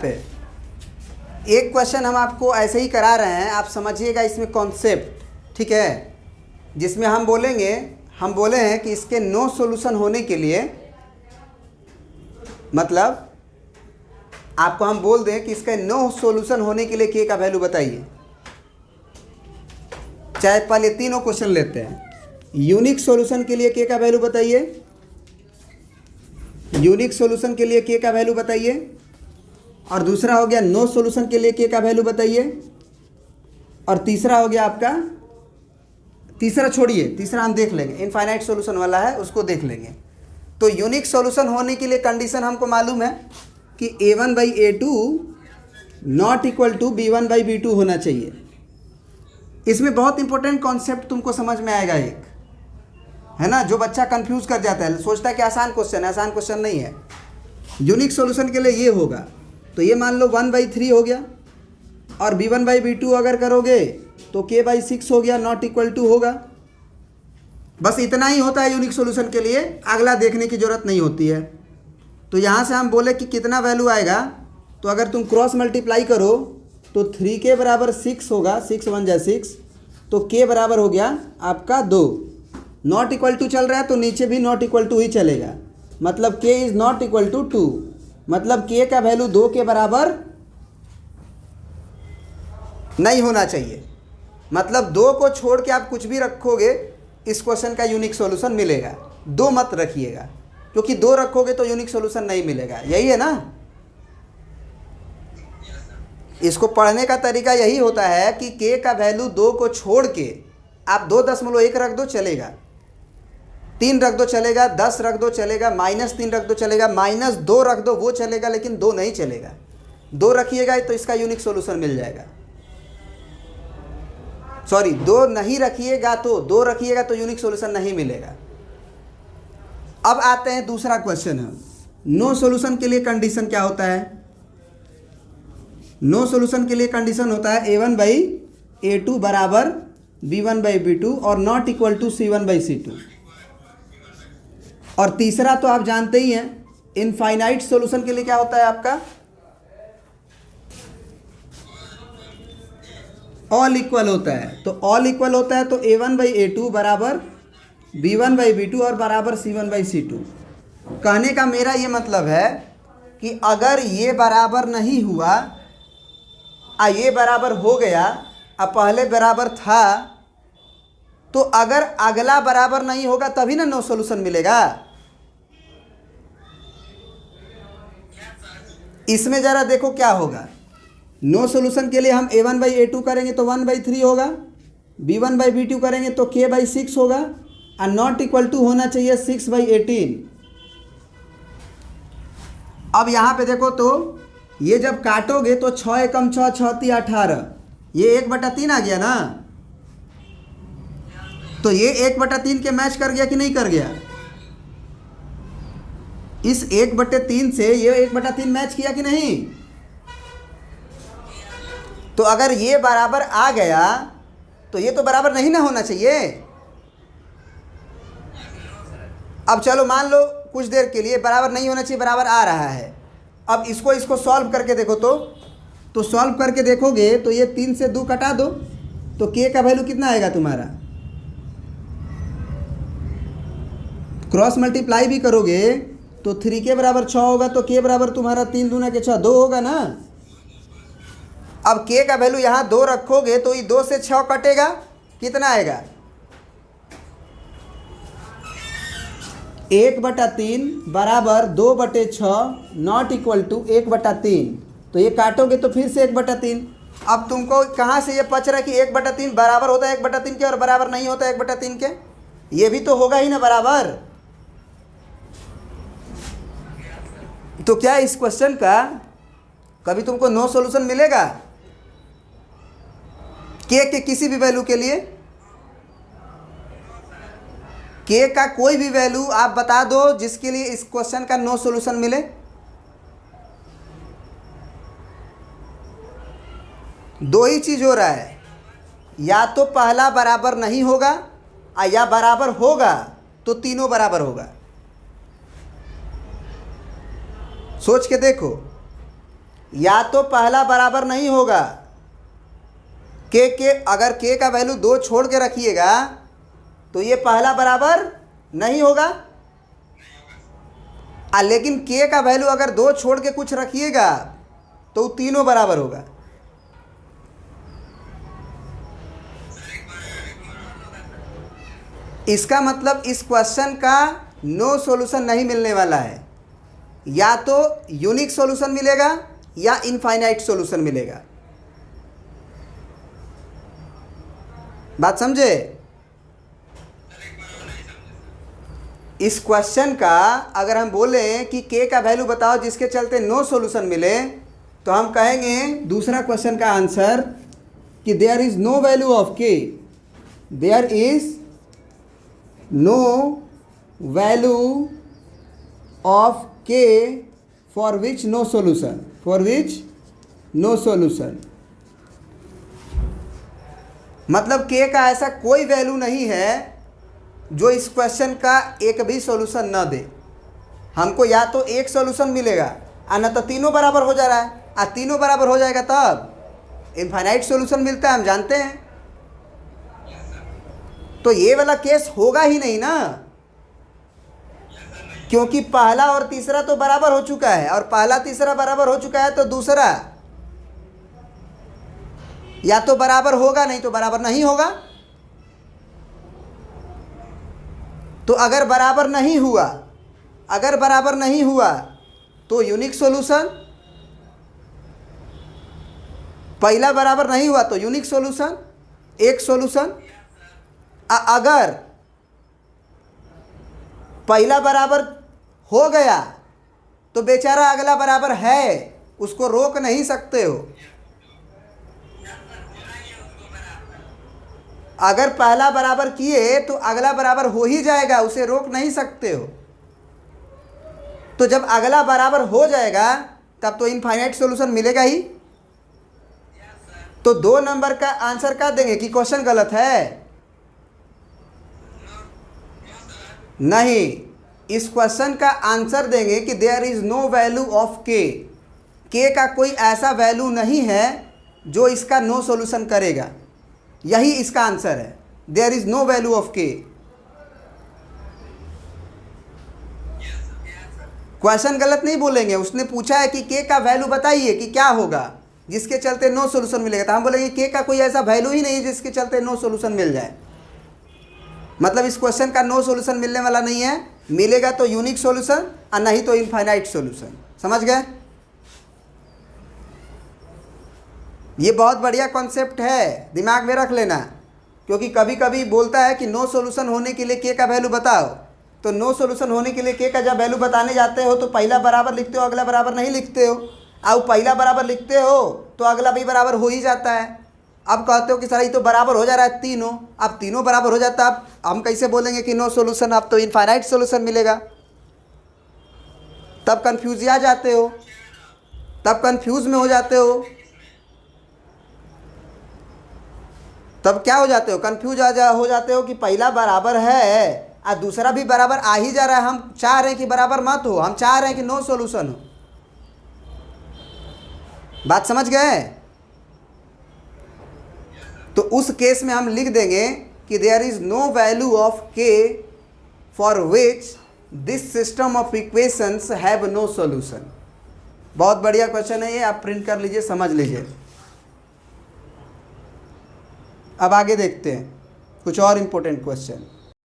पे एक क्वेश्चन हम आपको ऐसे ही करा रहे हैं, आप समझिएगा इसमें कॉन्सेप्ट, ठीक है, जिसमें हम बोले हैं कि इसके नो सॉल्यूशन होने के लिए, मतलब आपको हम बोल दें कि इसका नो सॉल्यूशन होने के लिए के का वैल्यू बताइए। चाहे पहले तीनों क्वेश्चन लेते हैं। यूनिक सॉल्यूशन के लिए के का वैल्यू बताइए, यूनिक सॉल्यूशन के लिए के का वैल्यू बताइए, और दूसरा हो गया नो सॉल्यूशन के लिए के का वैल्यू बताइए, और तीसरा हो गया आपका, तीसरा छोड़िए, तीसरा हम देख लेंगे, इनफाइनाइट सॉल्यूशन वाला है उसको देख लेंगे। तो यूनिक सॉल्यूशन होने के लिए कंडीशन हमको मालूम है कि a1/a2 not equal to b1/b2 होना चाहिए। इसमें बहुत इंपॉर्टेंट कॉन्सेप्ट तुमको समझ में आएगा, एक है ना, जो बच्चा कंफ्यूज कर जाता है, सोचता है कि आसान क्वेश्चन है, आसान क्वेश्चन नहीं है। यूनिक सॉल्यूशन के लिए ये होगा, तो ये मान लो 1/3 हो गया, और b1/b2 अगर करोगे तो k/6 हो गया, नॉट इक्वल टू होगा। बस इतना ही होता है यूनिक सॉल्यूशन के लिए, अगला देखने की जरूरत नहीं होती है। तो यहाँ से हम बोले कि कितना वैल्यू आएगा, तो अगर तुम क्रॉस मल्टीप्लाई करो तो 3k बराबर 6 होगा, 6 1 जा 6, तो k बराबर हो गया आपका 2। नॉट इक्वल टू चल रहा है तो नीचे भी नॉट इक्वल टू ही चलेगा, मतलब k is not equal to 2, मतलब k का वैल्यू 2 के बराबर नहीं होना चाहिए। मतलब 2 को छोड़ के आप कुछ भी रखोगे इस क्वेश्चन का यूनिक सॉल्यूशन मिलेगा, 2 मत रखिएगा, क्योंकि 2 रखोगे तो यूनिक सॉल्यूशन नहीं मिलेगा। यही है ना, इसको पढ़ने का तरीका यही होता है कि k का वैल्यू 2 को छोड़ के आप 2.1 रख दो चलेगा, 3 रख दो चलेगा, 10 रख दो चलेगा, -3 रख दो चलेगा, -2 रख दो वो चलेगा, लेकिन 2 नहीं चलेगा। 2 रखिएगा तो इसका यूनिक सॉल्यूशन मिल जाएगा। सॉरी, 2 नहीं रखिएगा तो 2 रखिएगा तो यूनिक सॉल्यूशन नहीं मिलेगा। अब आते हैं दूसरा क्वेश्चन है, नो सॉल्यूशन के लिए कंडीशन क्या होता है। नो सॉल्यूशन के लिए कंडीशन होता है a1/a2 बराबर b1/b2 और नॉट इक्वल टू c1/c2। और तीसरा तो आप जानते ही हैं, इनफाइनाइट सॉल्यूशन के लिए क्या होता है आपका, ऑल इक्वल होता है। तो ऑल इक्वल होता है तो a1/a2 बराबर b1/b2 और बराबर c1/c2। कहने का मेरा ये मतलब है कि अगर ये बराबर नहीं हुआ, ये बराबर हो गया, अब पहले बराबर था, तो अगर अगला बराबर नहीं होगा तभी ना नो सॉल्यूशन मिलेगा। इसमें जरा देखो क्या होगा, नो सॉल्यूशन के लिए हम a1/a2 करेंगे तो 1/3 होगा, b1/b2 करेंगे तो k/6 होगा, और नॉट इक्वल टू होना चाहिए 6/18। अब यहाँ पे देखो तो ये जब काटोगे तो 6 एकम 6, 6 3 18, ये 1/3 आ गया ना, तो ये 1/3 के मैच कर गया कि नहीं कर गया। इस 1/3 से ये 1/3 मैच किया कि नहीं। तो अगर ये बराबर आ गया तो ये तो बराबर नहीं ना होना चाहिए। अब चलो मान लो कुछ देर के लिए बराबर नहीं होना चाहिए, बराबर आ रहा है। अब इसको सॉल्व करके देखो तो सॉल्व करके देखोगे तो ये 3 से 2 कटा दो तो k का वैल्यू कितना आएगा तुम्हारा। क्रॉस मल्टीप्लाई भी करोगे तो 3k बराबर 6 होगा, तो k बराबर तुम्हारा 3 दूना के 6 2 होगा ना। अब k का वैल्यू यहाँ 2 रखोगे तो ये 2 से 6 कटेगा, कितना आएगा 1/3 बराबर 2/6 नॉट इक्वल टू 1/3। तो ये काटोगे तो फिर से 1/3। अब तुमको कहाँ से ये पच रहा है कि 1/3 बराबर होता है 1/3 के और बराबर नहीं होता है 1/3 के, ये भी तो होगा ही ना बराबर। तो क्या इस क्वेश्चन का कभी तुमको नो सॉल्यूशन मिलेगा के किसी भी वैल्यू के लिए। के का कोई भी वैल्यू आप बता दो जिसके लिए इस क्वेश्चन का नो सॉल्यूशन मिले। दो ही चीज हो रहा है, या तो पहला बराबर नहीं होगा या बराबर होगा तो तीनों बराबर होगा। सोच के देखो, या तो पहला बराबर नहीं होगा, के अगर के का वैल्यू 2 छोड़ के रखिएगा तो ये पहला बराबर नहीं होगा, लेकिन के का वैल्यू अगर 2 छोड़ के कुछ रखिएगा तो तीनों बराबर होगा। इसका मतलब इस क्वेश्चन का नो सॉल्यूशन नहीं मिलने वाला है, या तो यूनिक सॉल्यूशन मिलेगा या इनफाइनाइट सॉल्यूशन मिलेगा। बात समझे? इस क्वेश्चन का अगर हम बोले कि के का वैल्यू बताओ जिसके चलते नो सॉल्यूशन मिले, तो हम कहेंगे दूसरा क्वेश्चन का आंसर कि there is no value of K, there is no value of K for which no solution, for which no solution. मतलब के का ऐसा कोई वैल्यू नहीं है जो इस क्वेश्चन का एक भी सॉल्यूशन न दे। हमको या तो एक सॉल्यूशन मिलेगा न तो तीनों बराबर हो जा रहा है, तीनों बराबर हो जाएगा तब इनफाइनाइट सॉल्यूशन मिलता है, हम जानते हैं। तो ये वाला केस होगा ही नहीं ना, क्योंकि पहला और तीसरा तो बराबर हो चुका है, और पहला तीसरा बराबर हो चुका है तो दूसरा या तो बराबर होगा नहीं तो बराबर नहीं होगा। तो अगर बराबर नहीं हुआ, अगर बराबर नहीं हुआ तो यूनिक सॉल्यूशन, पहला बराबर नहीं हुआ तो यूनिक सॉल्यूशन, एक सॉल्यूशन। अगर पहला बराबर हो गया तो बेचारा अगला बराबर है, उसको रोक नहीं सकते हो। अगर पहला बराबर किए तो अगला बराबर हो ही जाएगा, उसे रोक नहीं सकते हो। तो जब अगला बराबर हो जाएगा तब तो इनफाइनाइट सॉल्यूशन मिलेगा ही। तो 2 नंबर का आंसर क्या देंगे कि क्वेश्चन गलत है? नहीं, इस क्वेश्चन का आंसर देंगे कि there is no value of k का कोई ऐसा वैल्यू नहीं है जो इसका नो सॉल्यूशन करेगा। यही इसका आंसर है, there is no value of k. Question गलत नहीं बोलेंगे, उसने पूछा है कि के का वैल्यू बताइए कि क्या होगा जिसके चलते नो सॉल्यूशन मिलेगा, तो हम बोलेंगे के का कोई ऐसा वैल्यू ही नहीं है जिसके चलते नो सॉल्यूशन मिल जाए। मतलब इस क्वेश्चन का नो सॉल्यूशन मिलने वाला नहीं है, मिलेगा तो यूनिक सॉल्यूशन और नहीं तो इनफाइनाइट सॉल्यूशन। समझ गए? ये बहुत बढ़िया कॉन्सेप्ट है, दिमाग में रख लेना, क्योंकि कभी कभी बोलता है कि नो सॉल्यूशन होने के लिए के का वैल्यू बताओ। तो नो सॉल्यूशन होने के लिए के का जब वैल्यू बताने जाते हो तो पहला बराबर लिखते हो, अगला बराबर नहीं लिखते हो। अब पहला बराबर लिखते हो तो अगला भी बराबर हो ही जाता है। अब कहते हो कि सर ये तो बराबर हो जा रहा है तीनों, अब तीनों बराबर हो जाता है, अब हम कैसे बोलेंगे कि नो सॉल्यूशन, अब तो इनफाइनाइट सॉल्यूशन मिलेगा। तब कंफ्यूज आ जाते हो, तब कंफ्यूज में हो जाते हो, तब क्या हो जाते हो, कंफ्यूज हो जाते हो कि पहला बराबर है और दूसरा भी बराबर आ ही जा रहा है। हम चाह रहे हैं कि बराबर मत हो, हम चाह रहे हैं कि नो सॉल्यूशन हो। बात समझ गए? तो उस केस में हम लिख देंगे कि there is no value of K for which this system of equations have no solution. बहुत बढ़िया क्वेश्चन है ये, आप प्रिंट कर लीजिए, समझ लीजिए। अब आगे देखते हैं कुछ और इंपॉर्टेंट क्वेश्चन।